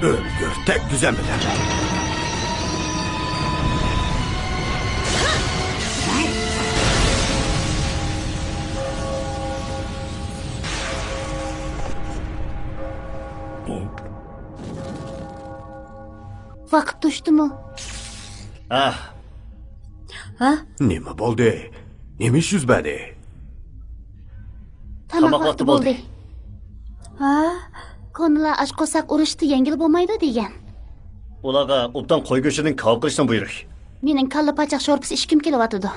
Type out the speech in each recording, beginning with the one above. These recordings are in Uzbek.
Ömgür tek düzen bilen. Vaqt düşdümü? Ha? Nima bo'ldi? Nima ish yuz berdi? Tamoq vaqti bo'ldi. Konular aç qo'sak urushni yengil bo'lmaydi degan. Ularga obdan qo'y go'shining kavob qilishni buyuring. Mening kalla pachaq sho'rpisi ishkim kelyotidi.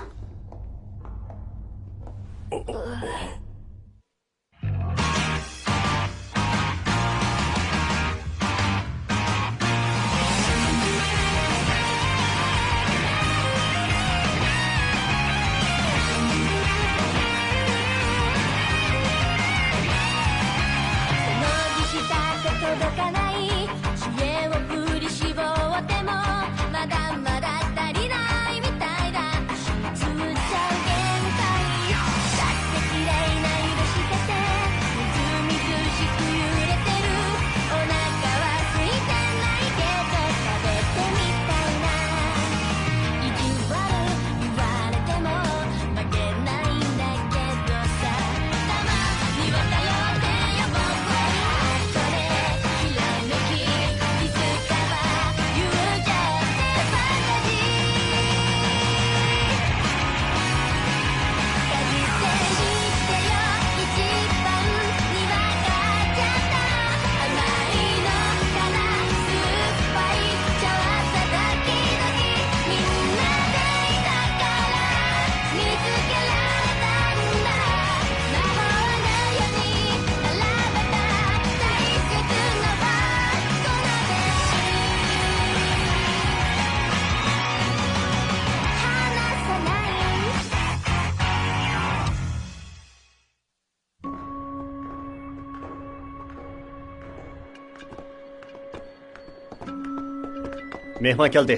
Mehmon keldi.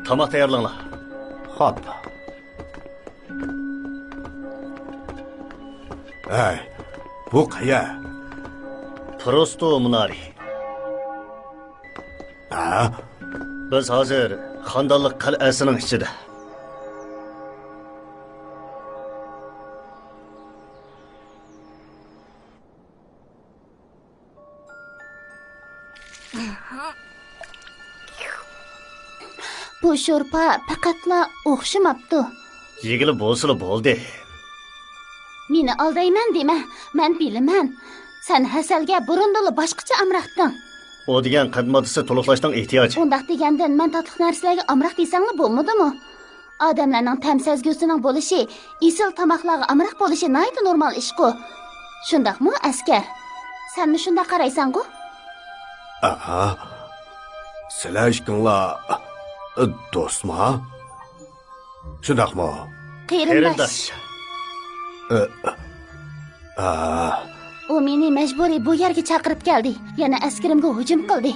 Tamoq tayyorlanglar. Xo'p. Hey, bu qaya? Prosto Munari. Ha? Biz hozir xandonlik qal'asining ichida. Bu sho'rpa faqatla o'xshamabdi. Yigili bo'lsa bo'ldi. Meni aldayman dema, men bilaman. Sen hasalga burundili boshqacha amraqding. O degan qadmotisi to'liqlashning ehtiyoji. Undaq degandan men tatliq narsalarga amraq desangmi bo'lmadimi? Odamlarning tam sezgusining bo'lishi, isil tomoqlarga amraq bo'lishi naydi normal ish-ku. Shundaqmi, askar? Senmi shunda qaraysan-ku? Aha. Sizlar ishqinglar do'stmi? Shundaqmi? Qarindosh. U meni majburiy bu yerga chaqirib keldi. Yana askarimga hujum qildi.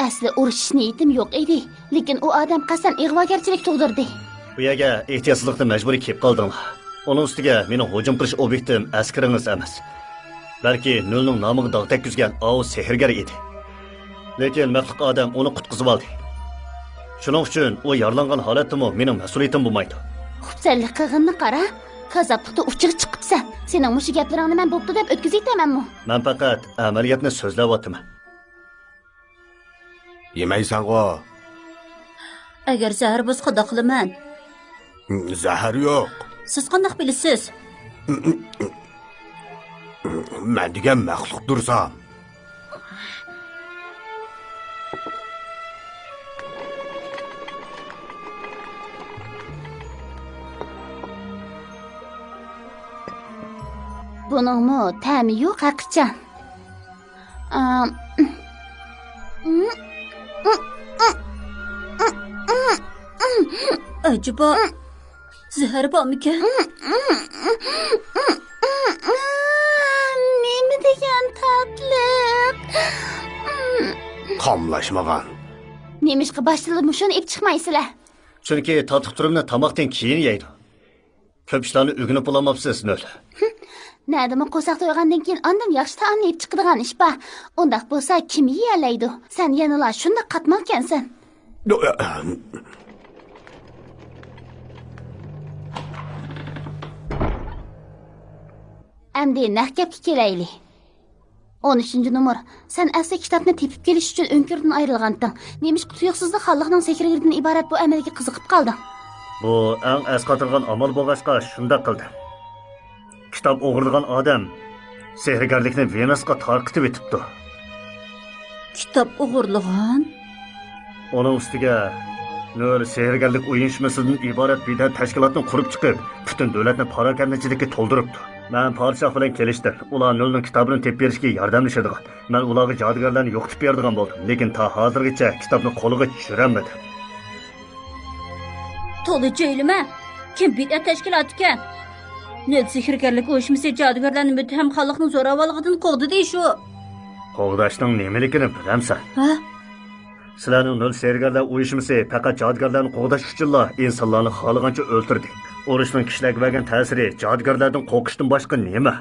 Asli urush niyatim yo'q edi, lekin u odam qasam ig'vogarchilik tug'dirdi. Bu yerga ehtiyotsizlikda majburiy kelib qoldinglar. Uning ustiga mening hujum qilish obyektim askaringiz emas. Balki Nulning nomiga dog' tekkizgan ov sehrgar edi. Lekin maqliq odam uni qutqizib oldi. Shuning uchun u yaralangan holatdami mening mas'uliyatim bo'lmaydi. Xubsanlik qilganni qara. Qazaplikda uchiq chiqibsan. Sening mush gaplaringni men bo'pti deb o'tkazaytamanmi? Men faqat amaliyotni so'zlayapman. Yemaysan-ku. Agar zahar bo'lsa qanday qilaman? Zahar yo'q. Siz qanday bilasiz? Men degan maxluq dursam. Buningmi ta'mi yo'q haqiqatan. Acaba zahar bormikan? Nima degan tatliq? Qomlashmagan. Nemishqa boshilib shuni ib chiqmaysizlar. Chunki tatliq turimni tamoqdan keyin yeydi. Ko'p ishlarni o'rganib bo'lolmabsiz, Nul. Nədimi qo'saq to'ygandan keyin ondan yaxshi taom yeyib chiqadigan ish bor. Undaq bo'lsa kim yeyalaydi? Sen yanıla shunda qatmal ekansan. Endi naq gapga kelayli. 13-numur. Sen asli kitobni tepib kelish uchun o'nkirdan ayrilganding. Nemishqa tuyuqsizlik xalqning sekrigirdan iborat bu amalga qiziqib qolding? Bu eng asqatirgan amal bo'lg'achqa shunda qildi. Kitob o'g'irlagan odam sehrgarlikni Venasga tarqitib etibdi. Kitob o'g'irlagan? Onun ustiga nol sehrgarlik uyushmasidan iborat bidat tashkilotni qurib chiqib, butun davlatni parokandachilikka to'ldiribdi. Men podshoh bilan kelishdim. Ular nolning kitobini tepib berishga yordamlashadigan. Men ularga jodugarlarni yo'qitib beradigan bo'ldim, lekin ta hozirgacha kitobni qo'liga tushirolmadim. To'g'ri joylama. Kim bidat tashkiloti ekan? Nol sehrgarlik uyushmasi jodugarlarni muttaham xalqning zo'ravonligidan qo'g'di deyshi. Qo'g'dashning nimaligini bilamsan? Ha? Sizlarning nol sehrgarlar uyushmasi faqat jodugarlarni qo'g'dash uchunla insonlarni xohlagancha o'ldirdi. Urushning kishilarga bergan ta'siri jodugarlardan qo'rqishdan boshqa nima?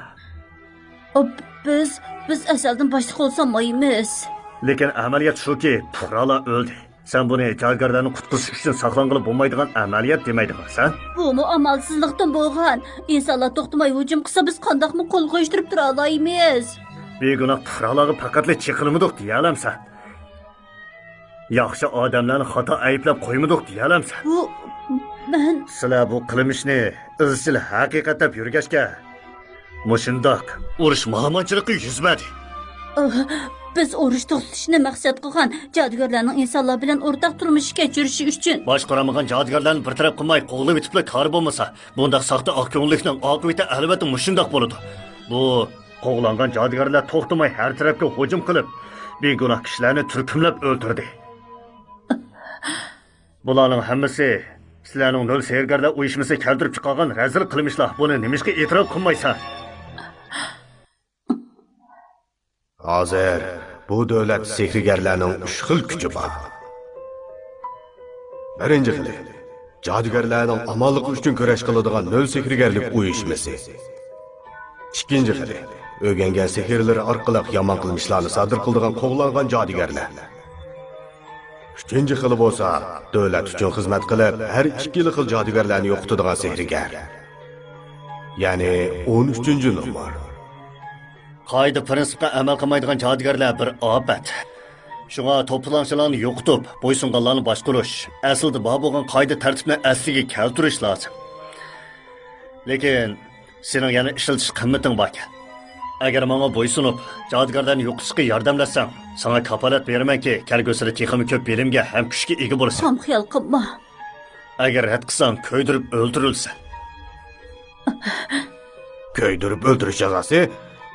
Biz asaldan boshliq olsamaymiz. Lekin amaliyat shuki, fuqarolar o'ldi. Sen buni jodugarlarni qutqizish uchun saqlanqili bo'lmaydigan amaliyat demaydisan? Bu mu amalsizlikdan bo'lgan. İnsanlar to'xtamay hujum qilsa biz qandoqmi qo'l qo'yishtirib tura olmaymiz. Begunoh fuqarolarga faqatli chiqilmidiq deya olamsan. Yaxshi odamlarni xato ayblab qo'ymidiq deya olamsan. Men sizlar bu qilmishni izchil haqiqatlab yurgashga mushundoq urush muhammadchiligi yuz berdi. Biz urush to'xtatishni maqsad qilgan jodugarlarning insonlar bilan o'rtaq turmush kechirishi uchun boshqaramagan jodugarlarni bir taraf qilmay qo'g'lab etiblar kori bo'lmasa, bundaq saxta oqko'nglikning oqibati albatta mushundoq bo'ladi. Bu qo'g'langan jodugarlar to'xtamay har tarafga hujum qilib, begunoh kishilarni turkumlab o'ldirdi. Bularning hammasi sizlarning nol sehrgarlar uyushmasi keltirib chiqargan razil qilmishlar. Buni nimishga e'tirof qilmaysan? Hozir bu davlat sehrgarlarning 3 xil kuchi bor. Birinchi xili jodugarlarning amonligi uchun kurash qiladigan nol sehrgarlik uyushmasi. Ikkinchi xili o'rgangan sehrlari orqali yomon qilmishlarni sodir qiladigan qo'g'langan jodugarlar. Uchinchi xili bo'lsa, davlat uchun xizmat qilib, har ikkili xil jodugarlarni yo'qotadigan sehrgar. Ya'ni 13-numur. Qoida prinsipga amal qilmaydigan jodugarlar bir ofat. Shunga to'planishlarni yo'qotib, bo'ysunganlarni boshqarish, aslida bor bo'lgan qoida tartibni asliga keltirish lozim. Lekin sening yana ishlatish qimmating bor ekan. Agar menga bo'ysunib, jodugarlarni yo'qotishga yordamlasang, sana kafolat beramanki, kelgusida texnik ko'p bilimga ham kuchga ega bo'lasan. ham xiyol qilma. Agar rad qilsang, ko'ydirib o'ldirilsan. Ko'ydirib o'ldirish jazosi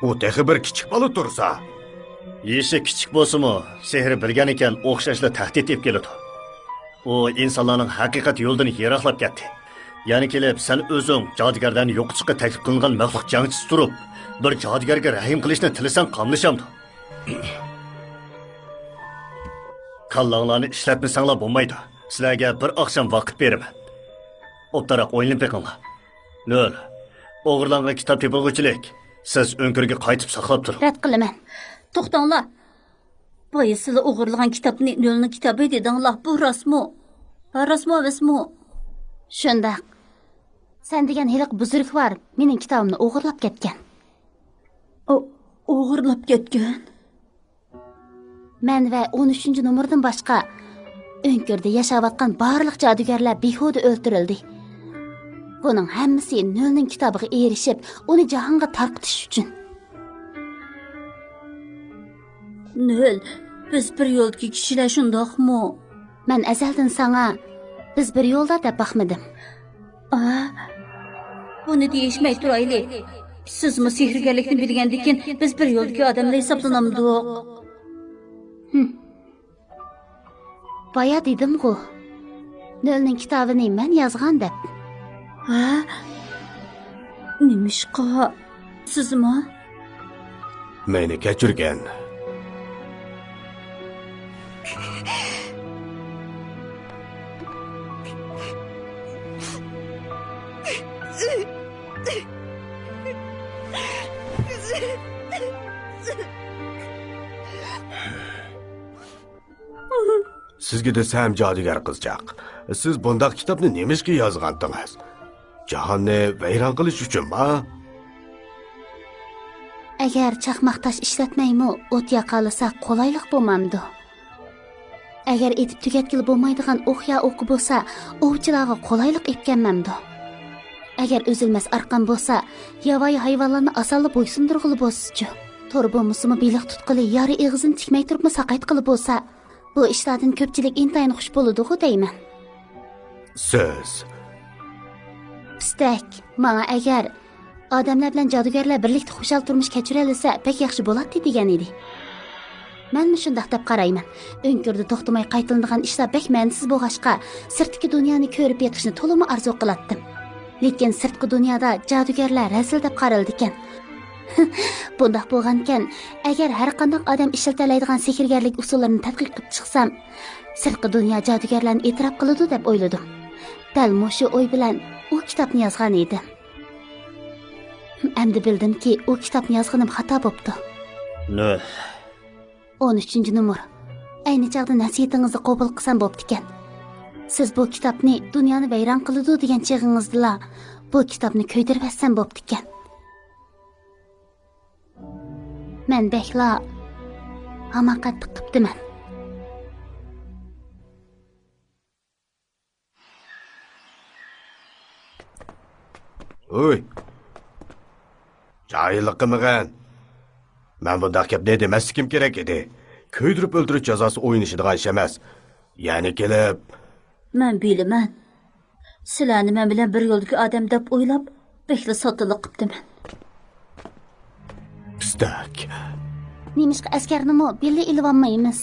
u texi bir kichik bola tursa. Yeshi kichik bo'lsa-mu, sehri bilgan ekan, o'xshashla tahdid etib keladi. U insonlarning haqiqat yo'ldan yiroqlab ketdi. Ya'ni kelib, sen o'zing jodugarlarni yo'qotishga taklif qilingan maxluq jangchisi turib, bir jodugarga rahim qilishni tilasang qamlashamdi. Kallanglarni ishlatmasanglar bo'lmaydi. Sizlarga bir oqshom vaqt beraman. O'ptaroq o'yinib beqinglar. Nol. O'g'irlangan kitob tepilg'uchilik. Siz o'nkirga qaytib saqlab turing. Rad qilaman. To'xtanglar. Boyasizlar o'g'irlagan kitobni Nolning kitobi dedinglar. Bu rostmi? Rostmi emasmi? Shundaq. Sen degan hiliq buzurg var, mening kitobimni o'g'irlab ketgan. O'g'irlab ketgan? Men va 13-numurdan boshqa o'nkirda yashayotgan barliq jodugarlar behuda o'ldirildi. Buning hammasi Nolning kitobiga erishib, uni jahonga tarqitish uchun. Nol, biz bir yo'ldagi kishilar shundoqmi? Men azaldan sana biz bir yo'lda deb baxmadim. Buni deyishmay turayli. Sizmi sehrgarlikni bilgandikin biz bir yo'ldagi odamlar hisoblanamdik. Baya dedim-ku. Nolning kitobini men yozgan deb. Nimishqa? Sizmi? Meni kechirgan. sizga desam jodugar qizchaq. Siz bundaq kitobni nemishga yozgandingiz? Jahonni vayron qilish uchunmi? Agar chaqmoq tosh ishlatmaymi, o't yoqalasa qolaylik bo'lmamdi. Agar etib tugatgil bo'lmaydigan o'qya o'qi bo'lsa, ovchilarga qolaylik etganmamdi. Agar o'zilmas arqon bo'lsa, yovvoyi hayvonlarni asalli bo'ysundirg'ili bo'lsiz-chi. To'g'ri bo'lmasimi beliq tutqili yori eg'izini tikmay turibmi saqaytqili bo'lsa, bu ishlardan ko'pchilik intayin xush bo'ladi-ku deyman. Siz Pistak, menga agar odamlar bilan jodugarlar birlikda xushal turmush kechira olsa, pek yaxshi bo'ladi degan edi. Men shunday deb qarayman. O'ngirda to'xtamay qaytiladigan ishlar bek ma'nisiz bo'lg'ashqa, sirtqi dunyoni ko'rib yetishni to'liq arzu qilatdim. Lekin sirtqi dunyoda jodugarlar rasil deb qaraldi ekan. Bundaq bo'lgankan, agar har qanday odam ishlatalaydigan sehrgarlik usullarini tadqiq qilib chiqsam, sirtqi dunyo jodugarlarni e'tirof qiladi deb o'yladim. Dal shu o'y bilan u kitobni yozgan edim. Endi bildimki, u kitobni yozganim xato bo'pti. No. 13-numur. Ayni chaqda nasihatingizni qabul qilsam bo'pti ekan. Siz bu kitobni dunyoni vayron qiladi degan chig'ingizda bu kitobni ko'ydirib olsam bo'pti ekan. Men bekla hamoqat qilibdiman. Oy. Jahillik qilmagan. Men bundaq gapni demasligim kerak edi. Ko'ydirib o'ldirish jazosi o'ynashadigan ish emas. Ya'ni kelib, Men bilaman. Sizlarni men bilan bir yo'ldagi odam deb o'ylab, bekla sotilib qiptiman. pistak. Nemishqa askarnimi birga ilib olmaymiz.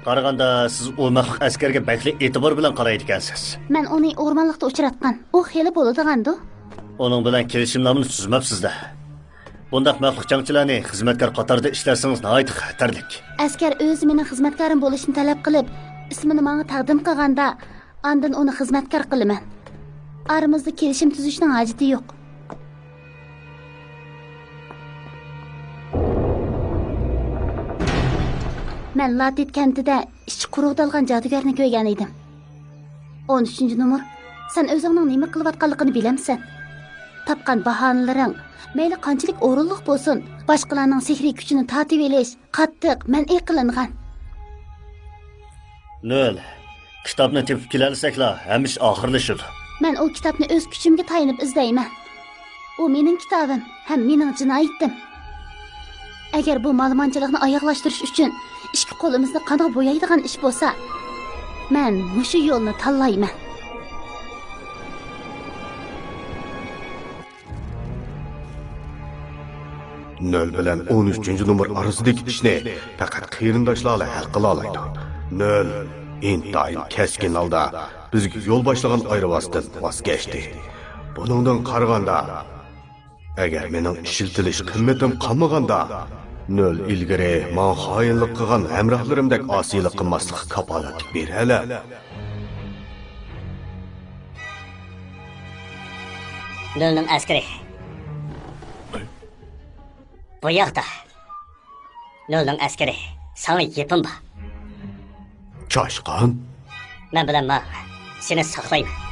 Qaraganda siz u maxluq askarga bakli e'tibor bilan qaraydi ekansiz. Men uni o'rmonlikda uchratgan. U xeli bo'ladigan-du. Onun bilan kelishimlarni tuzmabsizda. Bundaq maxluq jangchilarni xizmatkor qatorida ishlarsangiz nihoyat xatarlik. Askar o'zi mening xizmatkarim bo'lishini talab qilib, ismini menga taqdim qilganda, andin uni xizmatkor qilaman. Aramizda kelishim tuzishning hojati yo'q. Men Latit kentida ish quruqdalgan jodugarni ko'rgan edim. 13-numur. Sen o'zingning nima qilayotganligini bilamsan. Tapqan bahonalaring mayli qanchalik o'rinliq bo'lsin, boshqalarning sehriy kuchini tatib elish qattiq man'iy qilingan. Nol. Kitobni tepib kelalsaklar, hamish oxirlashadi. Men u kitobni o'z kuchimga tayinib izlayman. U mening kitobim, ham mening jinoyatim. Agar bu ma'lumotchilikni oyoqlashtirish uchun ikki qo'limizni qanday bo'yaydigan ish bo'lsa, men mushu yo'lni tanlayman. Nol bilan 13-numur orasidagi ishni faqat qarindoshlarla hal qila oladi. Nol intayin keskin holda bizga yo'l boshlagan ayrivosdan voz kechdi. Buningdan qaraganda, agar mening ishiltilish qimmatim qolmaganda, Nol ilgari men xoinlik qilgan hamrohlarimdek osiylik qilmaslik kapolat berala. Nolning askari. Bu yoqda. Nolning askari. Sana yepim bor. Choshqon. Men bilan seni saqlayman.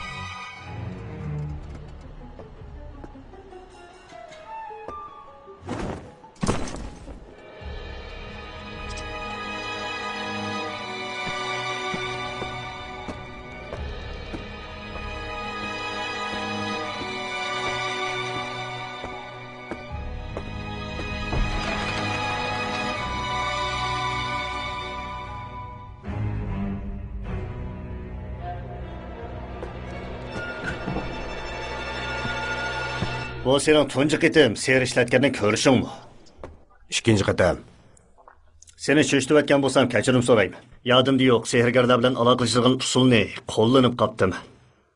Bu sening tunji qitim ser ishlatgandan ko'rishingmi? Ikkinchi qatam. Seni cho'shtirayotgan bo'lsam kechirim so'rayman. Yodimda yo'q, sehrgarlar bilan aloqalashadigan usulni qo'llanib qopdim.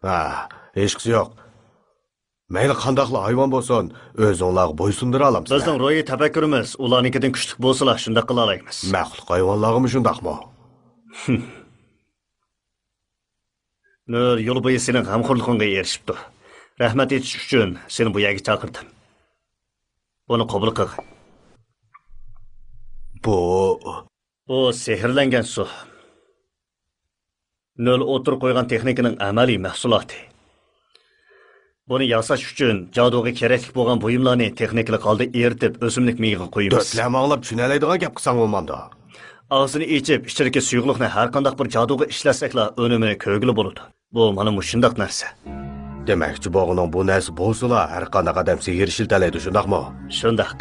Ha, hech qisi yo'q. Mayli qandaqli hayvon bo'lsin, o'zinglarga bo'ysundira olamiz. Bizning ro'yi tafakkurimiz ularnikidan kuchli bo'lsalar, shunda qila olamiz. Maxluq hayvonlarmi shundaqmi? Nur yo'l bo'yi sening g'amxo'rligingga erishibdi. Rahmat etish uchun seni bu yerga chaqirdim. Buni qabul qil. Bu sehrlangan suv. Nol o'tir qo'ygan texnikaning amaliy mahsuloti. Buni yasash uchun jaduga kerakli bo'lgan buyumlarni texnikalik holda eritib, o'simlik miyiga qo'yamiz. Dötləm anlab tushunaladigan gap qilsang bo'lmanda. Ağzını içib, içidagi suyuqlikni har qanday bir jaduga ishlasakla önümini ko'gili bo'ladi. Bu mana shundaq narsa. Demakchi bog'ining bu narsa bo'lsa, har qanday odam sehr ishiltalaydi, shundaqmi? Shundaq.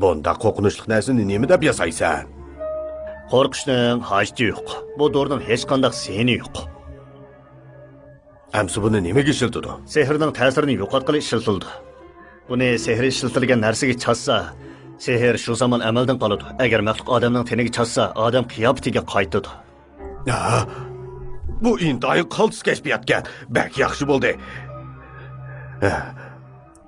Bunda qo'rqinchli narsani nima deb yasaysan? Qo'rqishning hojati yo'q. Bu dorining hech qanday seni yo'q. Amsi buni nimaga ishiltidi? Sehrning ta'sirini yo'qotqili ishiltildi. Buni sehr ishiltilgan narsaga chassa, sehr shu zamon amaldan qoladi. Agar maxluq odamning teniga chassa, odam qiyofatiga qaytadi. Bu intayin qaltis kashfiyotgan. Bak yaxshi bo'ldi.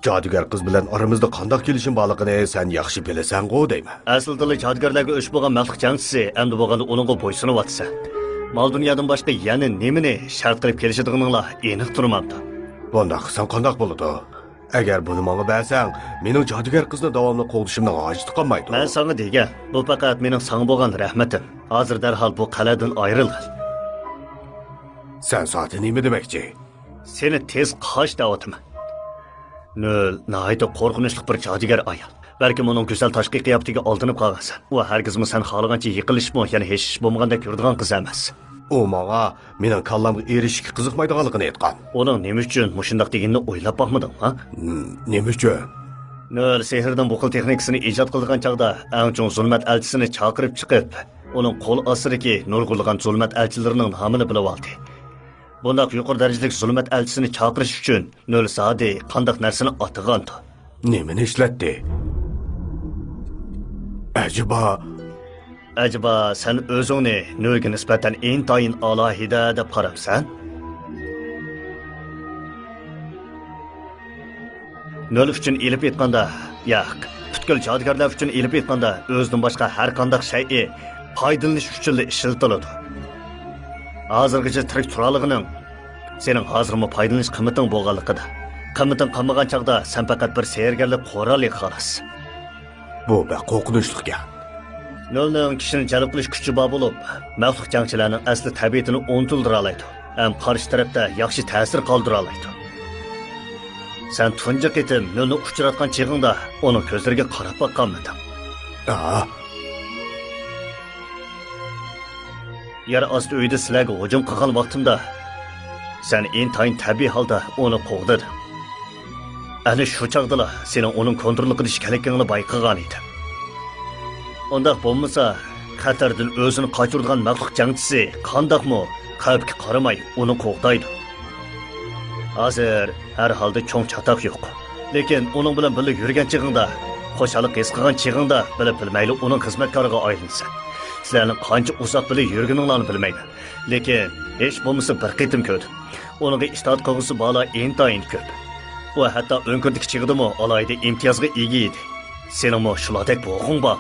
Jodugar qiz bilan aramizda qanday kelishim borligini sen yaxshi bilasan-ku deyman. Aslida jodugarlarga o'sh bo'lgan maxluq jangchisi, endi bo'lganda uningga bo'ysunyapsan. Mal dunyodan boshqa yana nimani shart qilib kelishadiganinglar aniq turmabdi. Bunda qilsam qanday bo'ladi? Agar buni menga bersang, mening jodugar qizni davomli qo'llashimdan hojati qolmaydi. Men senga degan, bu faqat mening senga bo'lgan rahmatim. Hozir darhol bu qal'adan ayrilgil. Sen soati nima demakchi? Seni tez qoch da'vatim. Nol, nahayda qo'rqinchli bir jodugar ayol. Balki uning go'zal tashqi qiyofatiga aldanib qolgansan. U hargizmi sen xohlagancha yiqilishmi, ya'ni hech ish bo'lmaganda ko'rdigan qiz emas. U menga mening kallamga erishishga qiziqmaydiganligini aytgan. Uning nima uchun mushundaq deganini o'ylab boqmading, ha? Nima uchun? Nol sehrdan bu xil texnikasini ijod qilgan chaqda eng chong zulmat elchisini chaqirib chiqib, uning qo'l ostidagi nurg'ulg'an zulmat elchilarining nomini bilib oldi. Bundaq yuqori darajalik zulmat elchisini chaqirish uchun Nol Sadi qandaq narsani atagandi. Nimani ishlatdi? Acaba sen o'zingni Nolga nisbatan intayin alohida deb qarabsan? Nol uchun elib aytganda, yo'q, butkul jodugarlar uchun elib aytganda, o'zidan boshqa har qanday shay'i foydalanish uchun ishlatiladi. Hozirgacha tirik turaligining sening hozirmi foydalanish qimmating bo'lganligida. Qimmating qolmagan chaqda sen faqat bir sehrgarlik quroli xolos. Bu qo'rqinchli gap. Nolning kishini jalb qilish kuchi bor bo'lib, maxluq jangchilarning asli tabiatini unuttira oladi. Ham qarshi tarafda yaxshi ta'sir qoldira oladi. Sen tunji qitim Nolni uchratgan chig'ingda uning ko'zlariga qarab boqqanmiding? Yer osti uyda sizlarga hujum qilgan vaqtimda sen intayin tabiiy holda uni qo'g'diding. Ana shu chaqda sening uning kontrol qilish kerakligini bayqagan edim. Undaq bo'lmasa, xatardan o'zini qochirgan maxluq jangchisi qandaqmi qalbga qaramay uni qo'g'daydi. Hozir har holda cho'ng chatoq yo'q. Lekin uning bilan birga yurgan chig'ingda, qo'shalik his qilgan chig'ingda bilib bilmayli uning xizmatkoriga aylansan. Sizlarning qancha uzoq bilib yurganinglarni bilmayman. Lekin hech bo'lmasa bir qitim ko'rdim. Uningga itoat qilg'usi bola intayin ko'p. U hatto o'nkirdik chig'dimi alayda imtiyozga ega edi. Senimi shulardek bo'g'ing bor.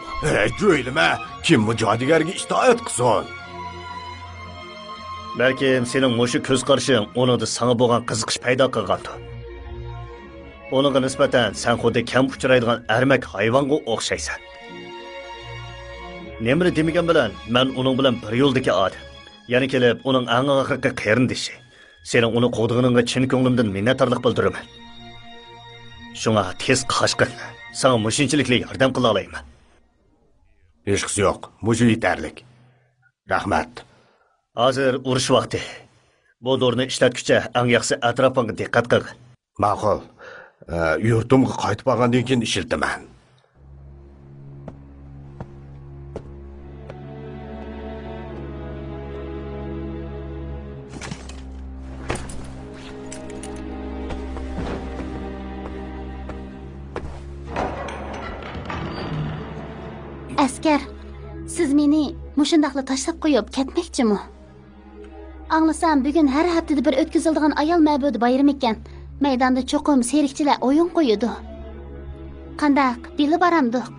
Jo'ylama, kim bu jodugarga itoat qilsin? Balki sening mushu ko'z qarashing uningda sana bo'lgan qiziqish paydo qilgandir. Uningga nisbatan sen xuddi kam uchraydigan armak hayvonga o'xshaysan. Nemri demagan bilan men uning bilan bir yo'ldagi odam. Yana kelib uning eng oxirgi qarindishi. Sening uni qo'ydig'iningga chin ko'nglimdan minnatdorlik bildiraman. Shunga tez qochqin. Sana mushinchilikli yordam qila olayman. Hech qisi yo'q. Mushu yetarlik. Rahmat. Hozir urush vaqti. Bu dorni ishlatguncha eng yaxshi atrofingga diqqat qil. Ma'qul. Yurtimga qaytib borgandan keyin ishiltaman. Askar, siz meni mushundaqla tashlab qo'yib ketmoqchimi? Anglasam, bugun har haftada bir o'tkaziladigan ayol ma'budi bayram ekan. Maydonda cho'qim serikchilar o'yin qo'yadi. Qandaq, bilib boramdiq.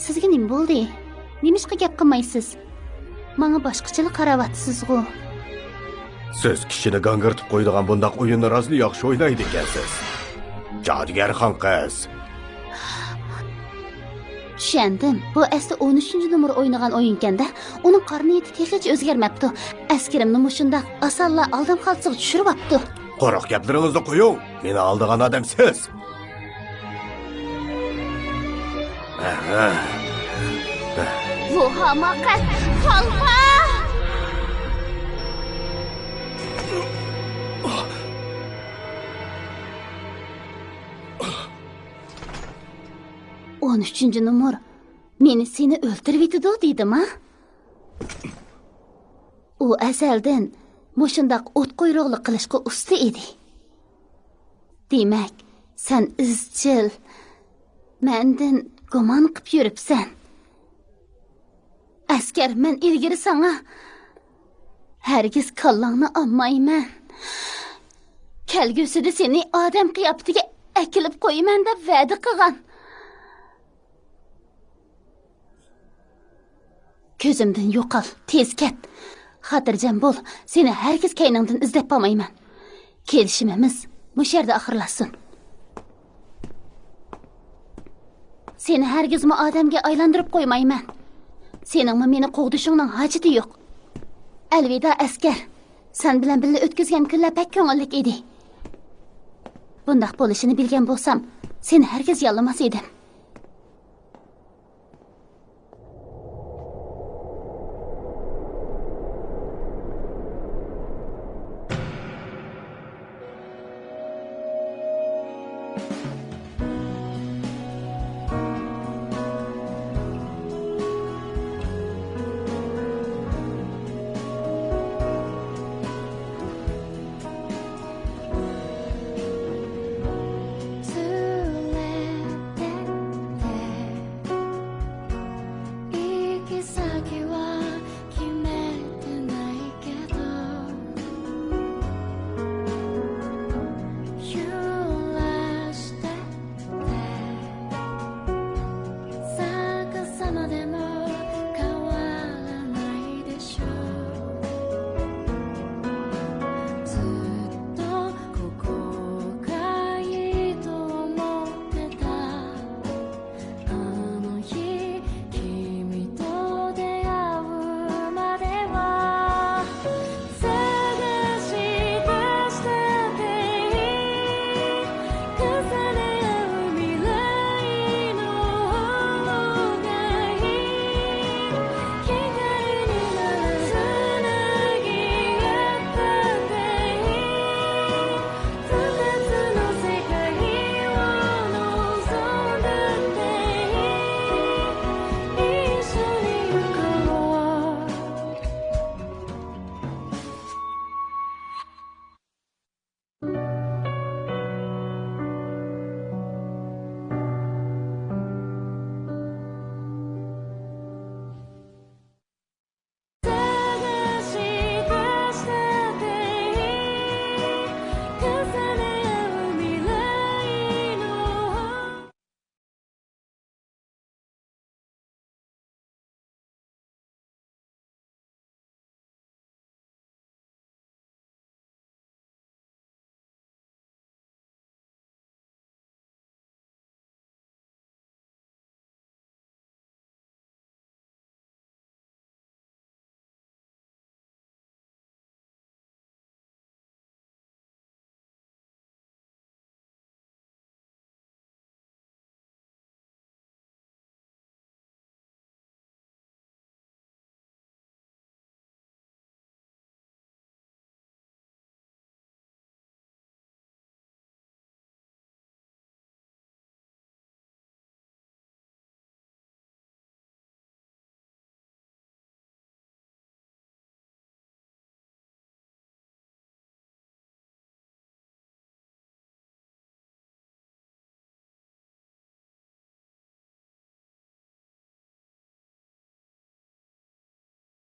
Sizga nima bo'ldi? Nimishqa gap qilmaysiz? Menga boshqachalar qarayapsizku. Siz kishini gangirtib qo'ydigan bundaq o'yinni rostli yaxshi o'ynaydi ekansiz. Jodugar xon qiz. Tushundim. Bu asli 13-numar o'ynagan o'yinkanda, uning qarni yeti texnicha o'zgarmabdi. Askirimni mushundaq osonla oldim qalsiga tushiribdi. Qo'roq gaplaringizni qo'ying. Meni oldigan odam siz. Bu hamoqat, holqa! 13-numar. Meni seni o'ltirib etdi dedim, ha? U azaldan mushundaq o't quyruqli qilishga usta edi. Demak, sen izchil, mendan gumon qilib yuribsan. Askar, men ilgari sana hargiz kallangni olmayman. Kelgusida seni odam qiyofatiga akilib qo'yaman deb va'da qilgan. Ko'zimdan yo'qol, tez ket. Xotirjam bo'l, seni hargiz kayningdan izlab bo'lmayman. Kelishimimiz mush yerda oxirlasin. Seni hargiz odamga aylantirib qo'ymayman. Sening meni qo'g'dishingning hojati yo'q. Alvida askar. Sen bilan birga o'tkazgan kunlar pek ko'ngillik edi. Bundaq bo'lishini bilgan bo'lsam, seni hargiz yollamas edim.